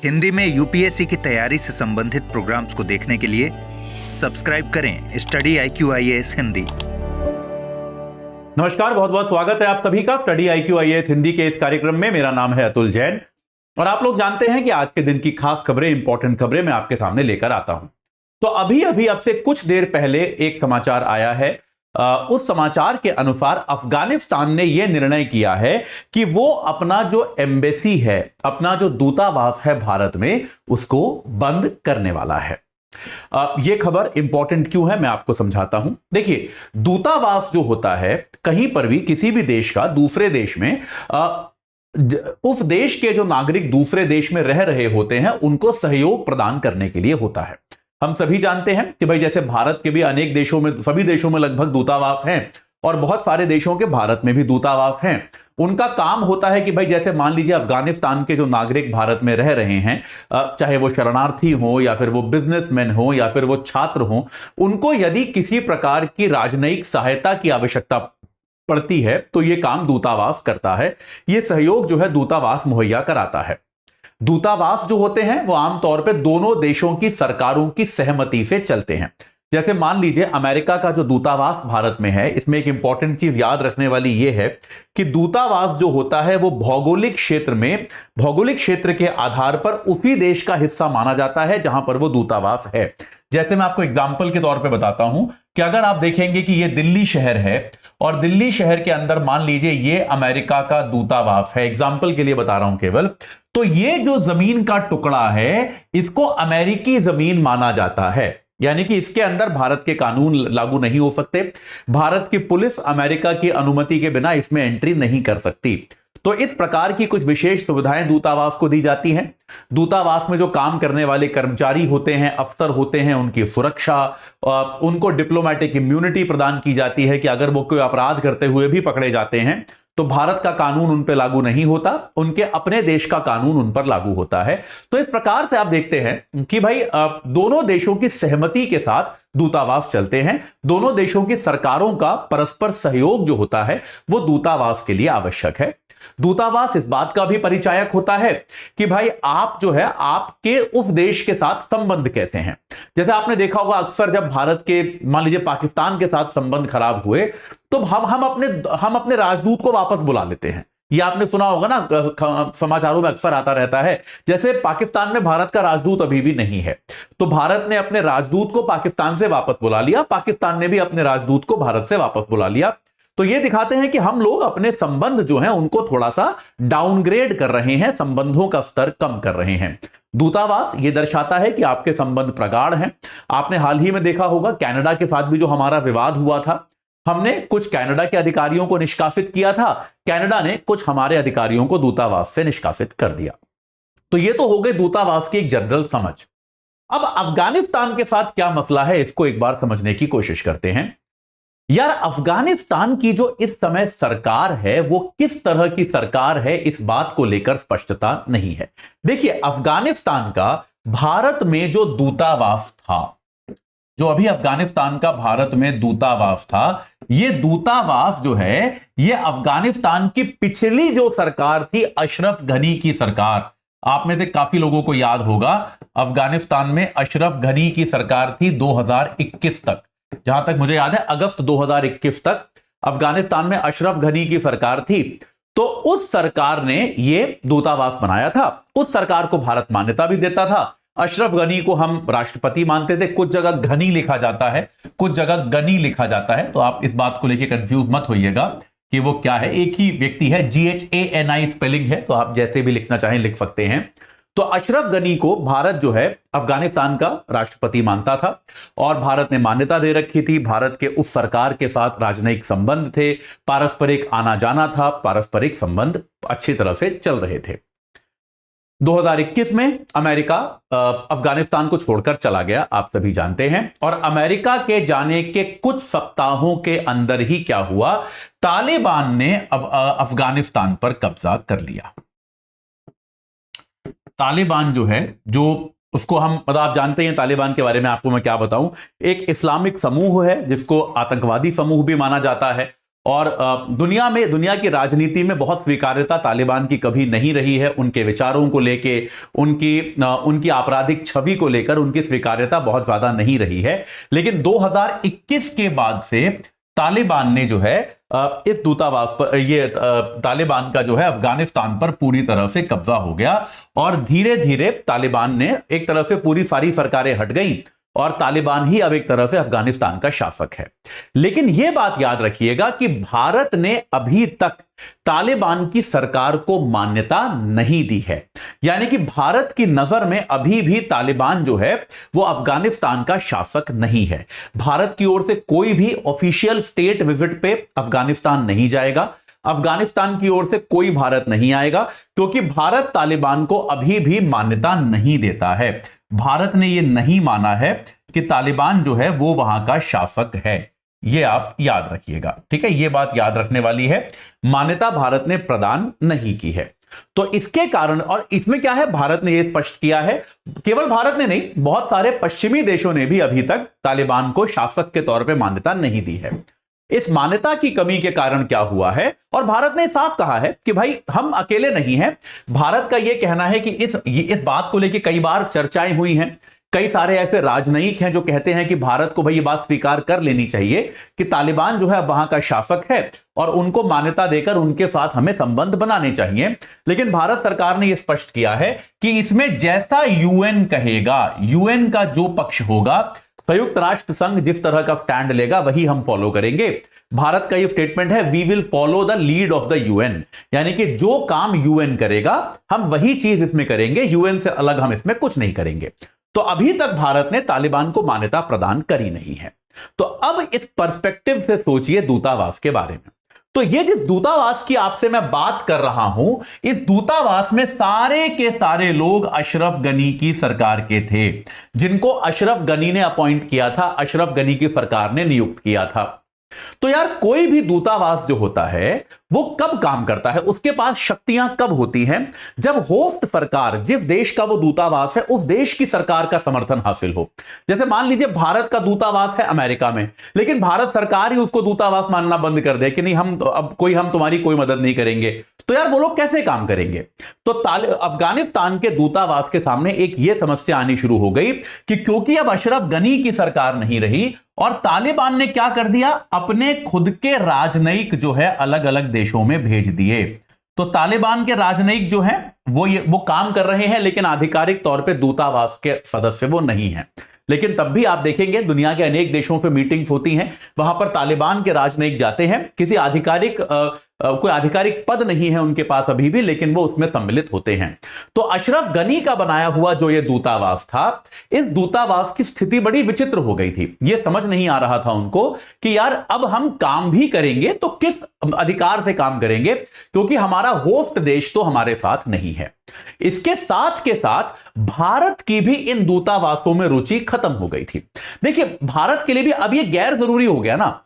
हिंदी में यूपीएससी की तैयारी से संबंधित प्रोग्राम्स को देखने के लिए सब्सक्राइब करें स्टडी IQ-IAS हिंदी। नमस्कार, बहुत बहुत स्वागत है आप सभी का स्टडी IQ-IAS हिंदी के इस कार्यक्रम में। मेरा नाम है अतुल जैन और आप लोग जानते हैं कि आज के दिन की खास खबरें, इंपॉर्टेंट खबरें मैं आपके सामने लेकर आता हूं। तो अभी अब से कुछ देर पहले एक समाचार आया है। उस समाचार के अनुसार अफगानिस्तान ने यह निर्णय किया है कि वो अपना जो एम्बेसी है, अपना जो दूतावास है भारत में, उसको बंद करने वाला है। यह खबर इंपॉर्टेंट क्यों है मैं आपको समझाता हूं। देखिए, दूतावास जो होता है कहीं पर भी किसी भी देश का दूसरे देश में उस देश के जो नागरिक दूसरे देश में रह रहे होते हैं उनको सहयोग प्रदान करने के लिए होता है। हम सभी जानते हैं कि भाई जैसे भारत के भी अनेक देशों में, सभी देशों में लगभग दूतावास हैं और बहुत सारे देशों के भारत में भी दूतावास हैं। उनका काम होता है कि भाई जैसे मान लीजिए अफगानिस्तान के जो नागरिक भारत में रह रहे हैं, चाहे वो शरणार्थी हो या फिर वो बिजनेसमैन हो या फिर वो छात्र हो, उनको यदि किसी प्रकार की राजनयिक सहायता की आवश्यकता पड़ती है तो ये काम दूतावास करता है। ये सहयोग जो है दूतावास मुहैया कराता है। दूतावास जो होते हैं वो आमतौर पर दोनों देशों की सरकारों की सहमति से चलते हैं। जैसे मान लीजिए अमेरिका का जो दूतावास भारत में है, इसमें एक इंपॉर्टेंट चीज याद रखने वाली यह है कि दूतावास जो होता है वो भौगोलिक क्षेत्र के आधार पर उसी देश का हिस्सा माना जाता है जहां पर वो दूतावास है। जैसे मैं आपको एग्जाम्पल के तौर पे बताता हूं कि अगर आप देखेंगे कि ये दिल्ली शहर है और दिल्ली शहर के अंदर मान लीजिए ये अमेरिका का दूतावास है, एग्जाम्पल के लिए बता रहा हूं केवल, तो ये जो जमीन का टुकड़ा है इसको अमेरिकी जमीन माना जाता है। यानी कि इसके अंदर भारत के कानून लागू नहीं हो सकते। भारत की पुलिस अमेरिका की अनुमति के बिना इसमें एंट्री नहीं कर सकती। तो इस प्रकार की कुछ विशेष सुविधाएं दूतावास को दी जाती हैं। दूतावास में जो काम करने वाले कर्मचारी होते हैं, अफसर होते हैं, उनकी सुरक्षा, उनको डिप्लोमेटिक इम्यूनिटी प्रदान की जाती है कि अगर वो कोई अपराध करते हुए भी पकड़े जाते हैं तो भारत का कानून उन पर लागू नहीं होता, उनके अपने देश का कानून उन पर लागू होता है। तो इस प्रकार से आप देखते हैं कि भाई दोनों देशों की सहमति के साथ दूतावास चलते हैं। दोनों देशों की सरकारों का परस्पर सहयोग जो होता है वो दूतावास के लिए आवश्यक है। दूतावास इस बात का भी परिचायक होता है कि भाई आप जो है आपके उस देश के साथ संबंध कैसे हैं। जैसे आपने देखा होगा अक्सर जब भारत के मान लीजिए पाकिस्तान के साथ संबंध खराब हुए तो हम अपने राजदूत को वापस बुला लेते हैं। ये आपने सुना होगा ना, समाचारों में अक्सर आता रहता है। जैसे पाकिस्तान में भारत का राजदूत अभी भी नहीं है तो भारत ने अपने राजदूत को पाकिस्तान से वापस बुला लिया, पाकिस्तान ने भी अपने राजदूत को भारत से वापस बुला लिया। तो ये दिखाते हैं कि हम लोग अपने संबंध जो हैं उनको थोड़ा सा डाउनग्रेड कर रहे हैं, संबंधों का स्तर कम कर रहे हैं। दूतावास ये दर्शाता है कि आपके संबंध प्रगाढ़ हैं। आपने हाल ही में देखा होगा कनाडा के साथ भी जो हमारा विवाद हुआ था, हमने कुछ कनाडा के अधिकारियों को निष्कासित किया था, कनाडा ने कुछ हमारे अधिकारियों को दूतावास से निष्कासित कर दिया। तो ये तो हो गई दूतावास की एक जनरल समझ। अब अफगानिस्तान के साथ क्या मसला है इसको एक बार समझने की कोशिश करते हैं। यार, अफगानिस्तान की जो इस समय सरकार है वो किस तरह की सरकार है इस बात को लेकर स्पष्टता नहीं है। देखिए, अफगानिस्तान का भारत में जो दूतावास था, जो अभी अफगानिस्तान का भारत में दूतावास था, ये दूतावास जो है ये अफगानिस्तान की पिछली जो सरकार थी, अशरफ गनी की सरकार, आप में से काफी लोगों को याद होगा अफगानिस्तान में अशरफ गनी की सरकार थी 2021 तक। जहां तक मुझे याद है अगस्त 2021 तक अफगानिस्तान में अशरफ गनी की सरकार थी। तो उस सरकार ने यह दूतावास बनाया था। उस सरकार को भारत मान्यता भी देता था। अशरफ गनी को हम राष्ट्रपति मानते थे। कुछ जगह घनी लिखा जाता है, कुछ जगह गनी लिखा जाता है, तो आप इस बात को लेकर कंफ्यूज मत होइएगा कि वो क्या है। एक ही व्यक्ति है, GHANI स्पेलिंग है, तो आप जैसे भी लिखना चाहें लिख सकते हैं। तो अशरफ गनी को भारत जो है अफगानिस्तान का राष्ट्रपति मानता था और भारत ने मान्यता दे रखी थी। भारत के उस सरकार के साथ राजनयिक संबंध थे, पारस्परिक आना जाना था, पारस्परिक संबंध अच्छी तरह से चल रहे थे। 2021 में अमेरिका अफगानिस्तान को छोड़कर चला गया, आप सभी जानते हैं। और अमेरिका के जाने के कुछ सप्ताहों के अंदर ही क्या हुआ, तालिबान ने अफगानिस्तान पर कब्जा कर लिया। तालिबान जो है, जो उसको हम मतलब आप जानते हैं तालिबान के बारे में आपको मैं क्या बताऊं, एक इस्लामिक समूह है जिसको आतंकवादी समूह भी माना जाता है और दुनिया की राजनीति में बहुत स्वीकार्यता तालिबान की कभी नहीं रही है। उनके विचारों को लेके, उनकी आपराधिक छवि को लेकर उनकी स्वीकार्यता बहुत ज्यादा नहीं रही है। लेकिन 2021 के बाद से तालिबान ने जो है इस दूतावास पर, ये तालिबान का जो है अफगानिस्तान पर पूरी तरह से कब्जा हो गया और धीरे धीरे तालिबान ने एक तरह से पूरी सारी सरकारें हट गई और तालिबान ही अब एक तरह से अफगानिस्तान का शासक है। लेकिन यह बात याद रखिएगा कि भारत ने अभी तक तालिबान की सरकार को मान्यता नहीं दी है। यानी कि भारत की नजर में अभी भी तालिबान जो है वो अफगानिस्तान का शासक नहीं है। भारत की ओर से कोई भी ऑफिशियल स्टेट विजिट पे अफगानिस्तान नहीं जाएगा, अफगानिस्तान की ओर से कोई भारत नहीं आएगा, क्योंकि भारत तालिबान को अभी भी मान्यता नहीं देता है। भारत ने यह नहीं माना है कि तालिबान जो है वो वहां का शासक है। यह आप याद रखिएगा, ठीक है, यह बात याद रखने वाली है। मान्यता भारत ने प्रदान नहीं की है। तो इसके कारण, और इसमें क्या है, भारत ने यह स्पष्ट किया है, केवल भारत ने नहीं, बहुत सारे पश्चिमी देशों ने भी अभी तक तालिबान को शासक के तौर पर मान्यता नहीं दी है। इस मान्यता की कमी के कारण क्या हुआ है, और भारत ने साफ कहा है कि भाई हम अकेले नहीं हैं। भारत का यह कहना है कि इस बात को लेकर कई बार चर्चाएं हुई हैं। कई सारे ऐसे राजनयिक हैं जो कहते हैं कि भारत को भाई ये बात स्वीकार कर लेनी चाहिए कि तालिबान जो है वहां का शासक है और उनको मान्यता देकर उनके साथ हमें संबंध बनाने चाहिए। लेकिन भारत सरकार ने यह स्पष्ट किया है कि इसमें जैसा यूएन कहेगा, यूएन का जो पक्ष होगा, संयुक्त राष्ट्र संघ जिस तरह का स्टैंड लेगा वही हम फॉलो करेंगे। भारत का ये स्टेटमेंट है, we will follow the lead of the UN, यानी कि जो काम यूएन करेगा हम वही चीज इसमें करेंगे, यूएन से अलग हम इसमें कुछ नहीं करेंगे। तो अभी तक भारत ने तालिबान को मान्यता प्रदान करी नहीं है। तो अब इस पर्सपेक्टिव से सोचिए दूतावास के बारे में। तो ये जिस दूतावास की आपसे मैं बात कर रहा हूं, इस दूतावास में सारे के सारे लोग अशरफ गनी की सरकार के थे, जिनको अशरफ गनी ने अपॉइंट किया था, अशरफ गनी की सरकार ने नियुक्त किया था। तो यार कोई भी दूतावास जो होता है वो कब काम करता है, उसके पास शक्तियां कब होती हैं, जब होस्ट सरकार, जिस देश का वो दूतावास है, उस देश की सरकार का समर्थन हासिल हो। जैसे मान लीजिए भारत का दूतावास है अमेरिका में, लेकिन भारत सरकार ही उसको दूतावास मानना बंद कर दे कि नहीं, हम तुम्हारी कोई मदद नहीं करेंगे, तो यार वो लोग कैसे काम करेंगे। तो अफगानिस्तान के दूतावास के सामने एक ये समस्या आनी शुरू हो गई कि क्योंकि अब अशरफ गनी की सरकार नहीं रही और तालिबान ने क्या कर दिया, अपने खुद के राजनयिक जो है अलग अलग देशों में भेज दिए। तो तालिबान के राजनयिक जो हैं वो काम कर रहे हैं, लेकिन आधिकारिक तौर पे दूतावास के सदस्य वो नहीं हैं। लेकिन तब भी आप देखेंगे दुनिया के अनेक देशों पे मीटिंग्स होती हैं, वहां पर तालिबान के राजनयिक जाते हैं, किसी कोई आधिकारिक पद नहीं है उनके पास अभी भी, लेकिन वो उसमें सम्मिलित होते हैं। तो अशरफ गनी का बनाया हुआ जो ये दूतावास था, इस दूतावास की स्थिति बड़ी विचित्र हो गई थी। ये समझ नहीं आ रहा था उनको कि यार अब हम काम भी करेंगे तो किस अधिकार से काम करेंगे, क्योंकि हमारा होस्ट देश तो हमारे साथ नहीं है। इसके साथ के साथ भारत की भी इन दूतावासों में रुचि खत्म हो गई थी। देखिए भारत के लिए भी अब ये गैर जरूरी हो गया ना,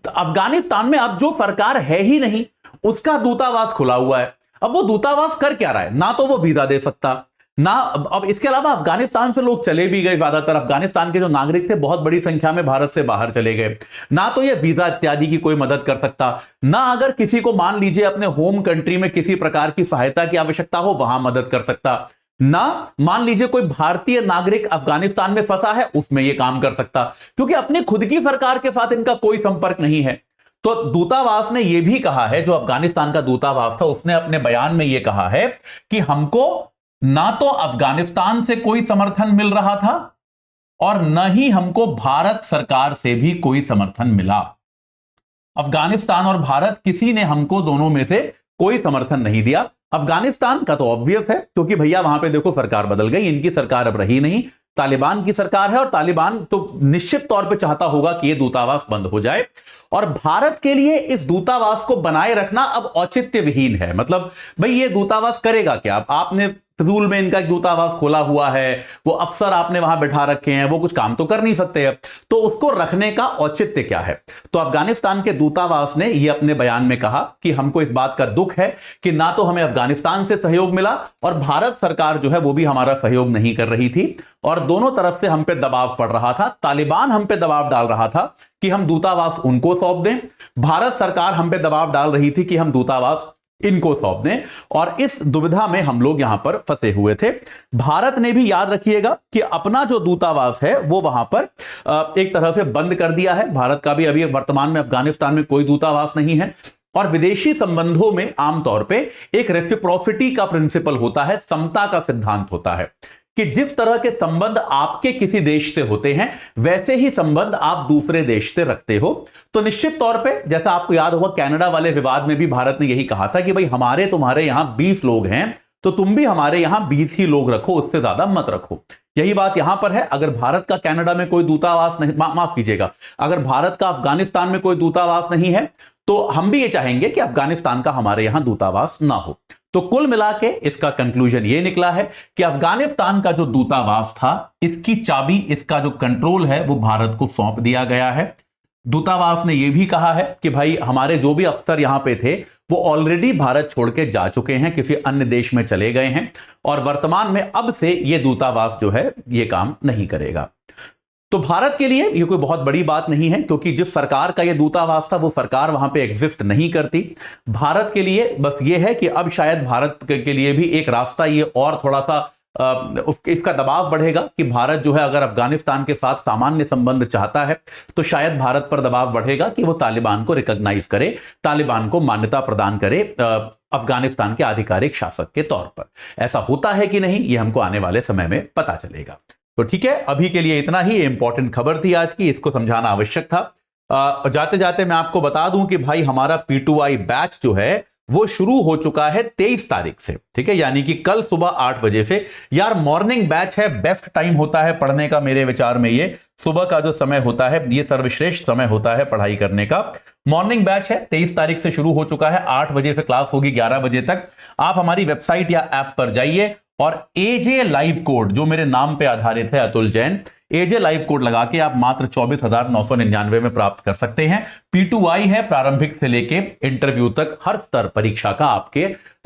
अफगानिस्तान में अब जो सरकार है ही नहीं उसका दूतावास खुला हुआ है। अब वो दूतावास कर क्या रहा है, ना तो वो वीजा दे सकता ना, अब इसके अलावा अफगानिस्तान से लोग चले भी गए, ज्यादातर अफगानिस्तान के जो नागरिक थे बहुत बड़ी संख्या में भारत से बाहर चले गए, ना तो ये वीजा इत्यादि की कोई मदद कर सकता, ना अगर किसी को मान लीजिए अपने होम कंट्री में किसी प्रकार की सहायता की आवश्यकता हो वहां मदद कर सकता, ना मान लीजिए कोई भारतीय नागरिक अफगानिस्तान में फंसा है उसमें यह काम कर सकता, क्योंकि अपनी खुद की सरकार के साथ इनका कोई संपर्क नहीं है। तो दूतावास ने यह भी कहा है, जो अफगानिस्तान का दूतावास था उसने अपने बयान में यह कहा है कि हमको ना तो अफगानिस्तान से कोई समर्थन मिल रहा था और न ही हमको भारत सरकार से भी कोई समर्थन मिला। अफगानिस्तान और भारत किसी ने हमको दोनों में से कोई समर्थन नहीं दिया। अफगानिस्तान का तो ऑब्वियस है, क्योंकि भैया वहां पे देखो सरकार बदल गई, इनकी सरकार अब रही नहीं, तालिबान की सरकार है और तालिबान तो निश्चित तौर पे चाहता होगा कि यह दूतावास बंद हो जाए। और भारत के लिए इस दूतावास को बनाए रखना अब औचित्य विहीन है। मतलब भाई ये दूतावास करेगा क्या? आपने फिजूल में इनका एक दूतावास खोला हुआ है, वो अफसर आपने वहां बैठा रखे हैं, वो कुछ काम तो कर नहीं सकते अब, तो उसको रखने का औचित्य क्या है? तो अफगानिस्तान के दूतावास ने यह अपने बयान में कहा कि हमको इस बात का दुख है कि ना तो हमें अफगानिस्तान से सहयोग मिला और भारत सरकार जो है वो भी हमारा सहयोग नहीं कर रही थी, और दोनों तरफ से हम पे दबाव पड़ रहा था। तालिबान हम पे दबाव डाल रहा था कि हम दूतावास उनको सौंप दें, भारत सरकार हम पे दबाव डाल रही थी कि हम दूतावास इनको सौंप दें, और इस दुविधा में हम लोग यहां पर फंसे हुए थे। भारत ने भी, याद रखिएगा, कि अपना जो दूतावास है वो वहां पर एक तरह से बंद कर दिया है। भारत का भी अभी वर्तमान में अफगानिस्तान में कोई दूतावास नहीं है। और विदेशी संबंधों में आमतौर पे एक रेसिप्रोसिटी का प्रिंसिपल होता है, समता का सिद्धांत होता है कि जिस तरह के संबंध आपके किसी देश से होते हैं वैसे ही संबंध आप दूसरे देश से रखते हो। तो निश्चित तौर पे, जैसा आपको याद होगा, कनाडा वाले विवाद में भी भारत ने यही कहा था कि भाई हमारे तुम्हारे यहां 20 लोग हैं तो तुम भी हमारे यहां 20 ही लोग रखो, उससे ज्यादा मत रखो। यही बात यहां पर है। अगर भारत का कनाडा में कोई दूतावास नहीं, माफ कीजिएगा, अगर भारत का अफगानिस्तान में कोई दूतावास नहीं है तो हम भी ये चाहेंगे कि अफगानिस्तान का हमारे यहां दूतावास ना हो। तो कुल मिला के इसका कंक्लूजन ये निकला है कि अफगानिस्तान का जो दूतावास था, इसकी चाबी, इसका जो कंट्रोल है वो भारत को सौंप दिया गया है। दूतावास ने यह भी कहा है कि भाई हमारे जो भी अफसर यहां पे थे वो ऑलरेडी भारत छोड़ के जा चुके हैं, किसी अन्य देश में चले गए हैं, और वर्तमान में अब से यह दूतावास जो है ये काम नहीं करेगा। तो भारत के लिए ये कोई बहुत बड़ी बात नहीं है, क्योंकि जिस सरकार का ये दूतावास था वो सरकार वहां पे एग्जिस्ट नहीं करती। भारत के लिए बस ये है कि अब शायद भारत के लिए भी एक रास्ता ये और थोड़ा सा इसका दबाव बढ़ेगा कि भारत जो है अगर अफगानिस्तान के साथ सामान्य संबंध चाहता है तो शायद भारत पर दबाव बढ़ेगा कि वो तालिबान को रिकॉग्नाइज करे, तालिबान को मान्यता प्रदान करे अफगानिस्तान के आधिकारिक शासक के तौर पर। ऐसा होता है कि नहीं, ये हमको आने वाले समय में पता चलेगा। तो ठीक है, अभी के लिए इतना ही। इंपॉर्टेंट खबर थी आज की, इसको समझाना आवश्यक था। जाते जाते मैं आपको बता दूं कि भाई हमारा P2I बैच जो है वो शुरू हो चुका है 23 तारीख से, ठीक है, यानी कि कल सुबह 8 बजे से। यार मॉर्निंग बैच है, बेस्ट टाइम होता है पढ़ने का मेरे विचार में। ये सुबह का जो समय होता है ये सर्वश्रेष्ठ समय होता है पढ़ाई करने का। मॉर्निंग बैच है, 23 तारीख से शुरू हो चुका है, 8 बजे से क्लास होगी 11 बजे तक। आप हमारी वेबसाइट या ऐप पर जाइए और AJ लाइव कोड, जो मेरे नाम पे आधारित है, Atul Jain, AJ live code लगा के आप मात्र 24,999 में प्राप्त कर सकते हैं। P2I है, प्रारंभिक से लेके इंटरव्यू तक हर स्तर परीक्षा का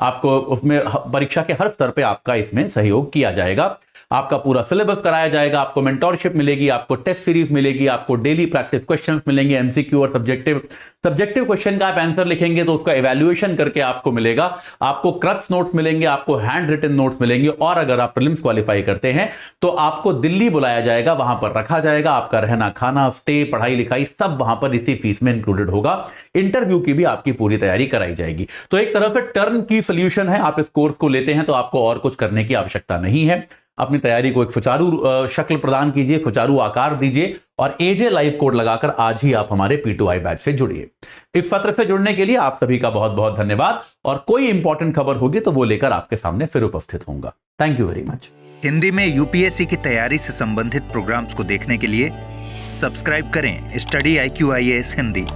आपको उसमें परीक्षा के हर स्तर पे आपका इसमें सहयोग किया जाएगा। आपका पूरा सिलेबस कराया जाएगा, आपको मेंटोरशिप मिलेगी, आपको टेस्ट सीरीज मिलेगी, आपको डेली प्रैक्टिस क्वेश्चंस मिलेंगे, MCQ और सब्जेक्टिव क्वेश्चन का आप आंसर लिखेंगे तो उसका इवैल्यूएशन करके आपको मिलेगा, आपको क्रक्स नोट्स मिलेंगे, आपको हैंड रिटन नोट्स मिलेंगे, और अगर आप प्रीलिम्स क्वालिफाई करते हैं तो आपको दिल्ली बुलाया जाएगा, वहां पर रखा जाएगा, आपका रहना खाना स्टे पढ़ाई लिखाई सब वहां पर इसी फीस में इंक्लूडेड होगा। इंटरव्यू की भी आपकी पूरी तैयारी कराई जाएगी। तो एक तरह से टर्न की सोल्यूशन है। आप इस कोर्स को लेते हैं तो आपको और कुछ करने की आवश्यकता नहीं है। अपनी तैयारी को एक सुचारू शक्ल प्रदान कीजिए, सुचारू आकार दीजिए, और AJ लाइव कोड लगाकर आज ही आप हमारे P2I बैच से जुड़िए। इस सत्र से जुड़ने के लिए आप सभी का बहुत बहुत धन्यवाद, और कोई इंपॉर्टेंट खबर होगी तो वो लेकर आपके सामने फिर उपस्थित होऊंगा। Thank you very much. Hindi में UPSC की तैयारी से संबंधित प्रोग्राम्स को देखने के लिए सब्सक्राइब करें स्टडी IQ IAS हिंदी।